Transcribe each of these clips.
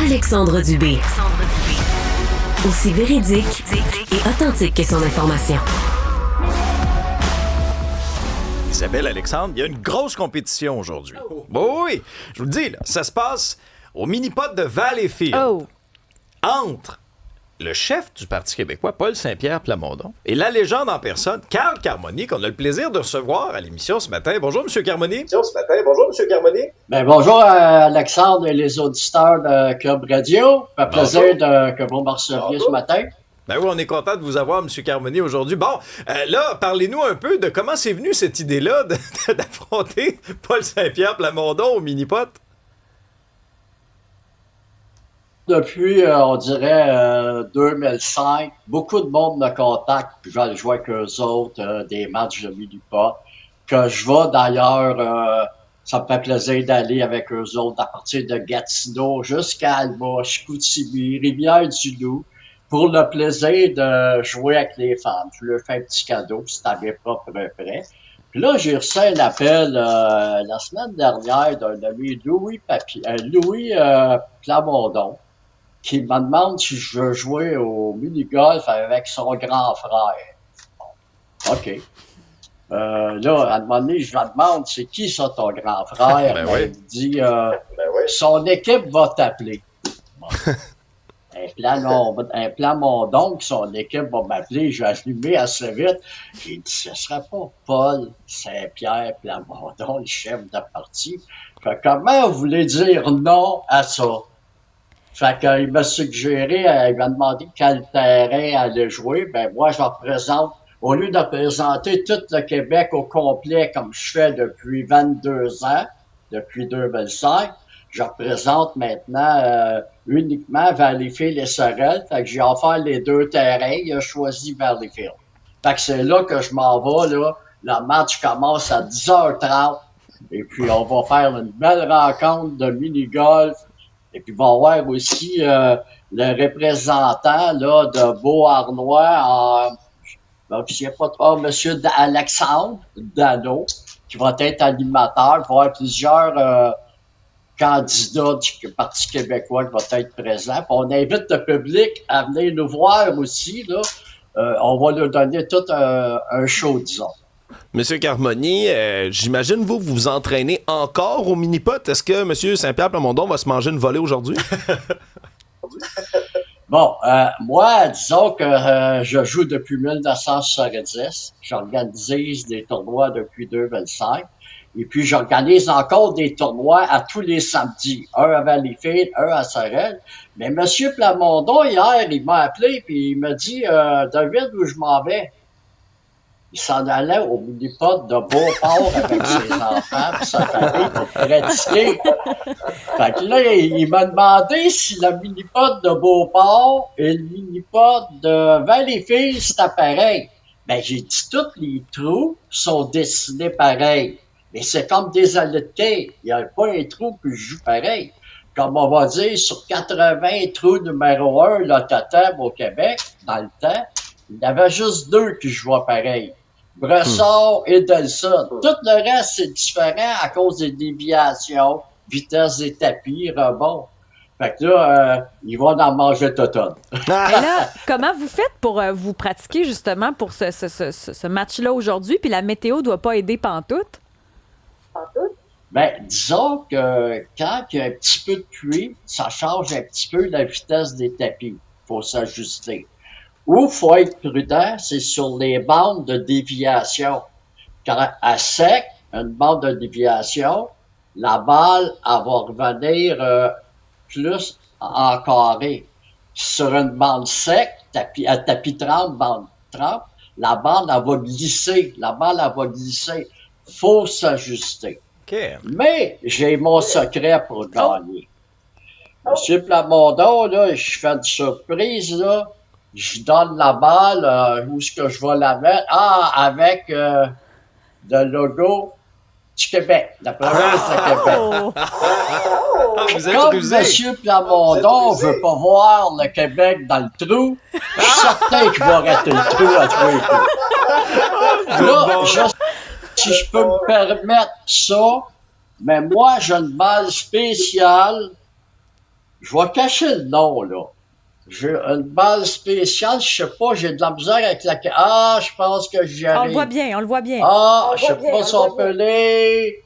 Alexandre Dubé. Aussi véridique et authentique que son information. Isabelle, Alexandre, il y a une grosse compétition aujourd'hui. Oui, je vous le dis, là, ça se passe au mini-pot de Valleyfield. Entre le chef du Parti québécois, Paul Saint-Pierre Plamondon, et la légende en personne, Carl Carmoni, qu'on a le plaisir de recevoir à l'émission ce matin. Bonjour, M. Carmoni. Bonjour Alexandre et les auditeurs de Club Radio. Ça fait plaisir que vous me receviez ce matin. Ben oui, on est content de vous avoir, M. Carmoni, aujourd'hui. Bon, là, parlez-nous un peu de comment c'est venu cette idée-là d'affronter Paul Saint-Pierre Plamondon au mini-pot. Depuis, on dirait, 2005, beaucoup de monde me contacte, puis je vais aller jouer avec eux autres, des matchs de mini-pot, que je vais d'ailleurs, ça me fait plaisir d'aller avec eux autres à partir de Gatineau jusqu'à Alma, Chicoutimi, Rivière-du-Loup, pour le plaisir de jouer avec les femmes. Je leur fais un petit cadeau, si t'avais pas prêt. Puis là, j'ai reçu un appel la semaine dernière d'un ami Louis Plamondon, qui me demande si je veux jouer au mini-golf avec son grand frère. OK. Là, à un moment donné, je lui demande, c'est qui ça, ton grand frère? Oui. Il me dit, son équipe va t'appeler. Bon. Un Plamondon, son équipe va m'appeler, je vais allumer assez vite. J'ai dit, ce serait pas Paul Saint-Pierre Plamondon, le chef de parti. Fait comment vous voulez dire non à ça? Fait qu'il m'a suggéré, il m'a demandé quel terrain allait jouer. Ben, moi, je représente, au lieu de représenter tout le Québec au complet, comme je fais depuis 22 ans, depuis 2005, je représente maintenant uniquement Valleyfield et Sorel. Fait que j'ai offert les deux terrains. Il a choisi Valleyfield. Fait que c'est là que je m'en vais, là. Le match commence à 10h30. Et puis, on va faire une belle rencontre de mini-golf. Et puis, on va avoir aussi le représentant là, de Beauharnois, je sais pas trop, M. Alexandre Dano, qui va être animateur. Il va y avoir plusieurs candidats du Parti québécois qui vont être présents. Puis on invite le public à venir nous voir aussi. Là. On va leur donner tout un show, disons. Monsieur Carmoni, j'imagine vous vous entraînez encore au mini-pot. Est-ce que M. Saint-Pierre Plamondon va se manger une volée aujourd'hui? Bon, moi, disons que je joue depuis 1970. J'organise des tournois depuis 2005. Et puis, j'organise encore des tournois à tous les samedis. Un à Valleyfield, un à Sorel. Mais M. Plamondon, hier, il m'a appelé puis il m'a dit, David, où je m'en vais? Il s'en allait au mini-pot de Beauport avec ses enfants et sa famille pour pratiquer. Fait que là, il m'a demandé si le mini-pot de Beauport et le mini-pot de Valleyfield, c'était pareil. Ben, j'ai dit, tous les trous sont dessinés pareil. Mais c'est comme des allées. Il n'y a pas un trou que je joue pareil. Comme on va dire, sur 80 trous numéro 1, le totem au Québec, dans le temps, il y avait juste 2 qui jouaient pareil. Bressard et Delson. Tout le reste, c'est différent à cause des déviations, vitesse des tapis, rebond. Fait que là, ils vont en manger d'automne. Et là, comment vous faites pour vous pratiquer justement pour ce match-là aujourd'hui? Puis la météo doit pas aider pantoute? Ben, disons que quand il y a un petit peu de pluie, ça change un petit peu la vitesse des tapis. Faut s'ajuster. Où faut être prudent, c'est sur les bandes de déviation. Car à sec, une bande de déviation, la balle, elle va revenir plus en carré. Sur une bande sec, tapis 30, bande 30, la bande, elle va glisser. La balle, elle va glisser. Faut s'ajuster. Okay. Mais j'ai mon secret pour gagner. Monsieur Plamondon, là, je fais une surprise, là. Je donne la balle, où est-ce que je vais la mettre? Avec le logo du Québec, la province de Québec. Vous êtes Comme rusé. M. Plamondon ne veut pas voir le Québec dans le trou, je suis certain qu'il va arrêter le trou à tous les coups. Là, si je peux me permettre ça, mais moi, j'ai une balle spéciale Je vais cacher le nom, là. J'ai une balle spéciale, je sais pas, j'ai de la misère avec la... Ah, je pense que j'y arrive. On le voit bien, on le voit bien. Ah, je sais pas si on peut les...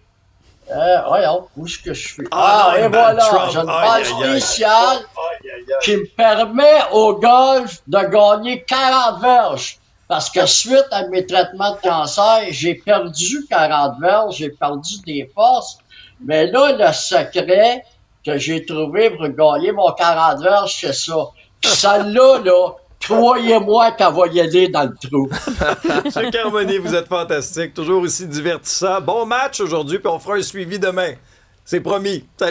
Voyons, où est-ce que je suis? Ah, non, et une balle voilà, Trump. j'ai une Aïe, balle aïe, aïe. spéciale qui me permet au golf de gagner 40 verges. Parce que suite à mes traitements de cancer, j'ai perdu 40 verges, j'ai perdu des forces. Mais là, le secret que j'ai trouvé pour gagner mon 40 verges, c'est ça. Puis celle-là, là, croyez-moi qu'elle va y aller dans le trou. Monsieur Carmoni, vous êtes fantastique, toujours aussi divertissant. Bon match aujourd'hui, puis on fera un suivi demain. C'est promis. Salut.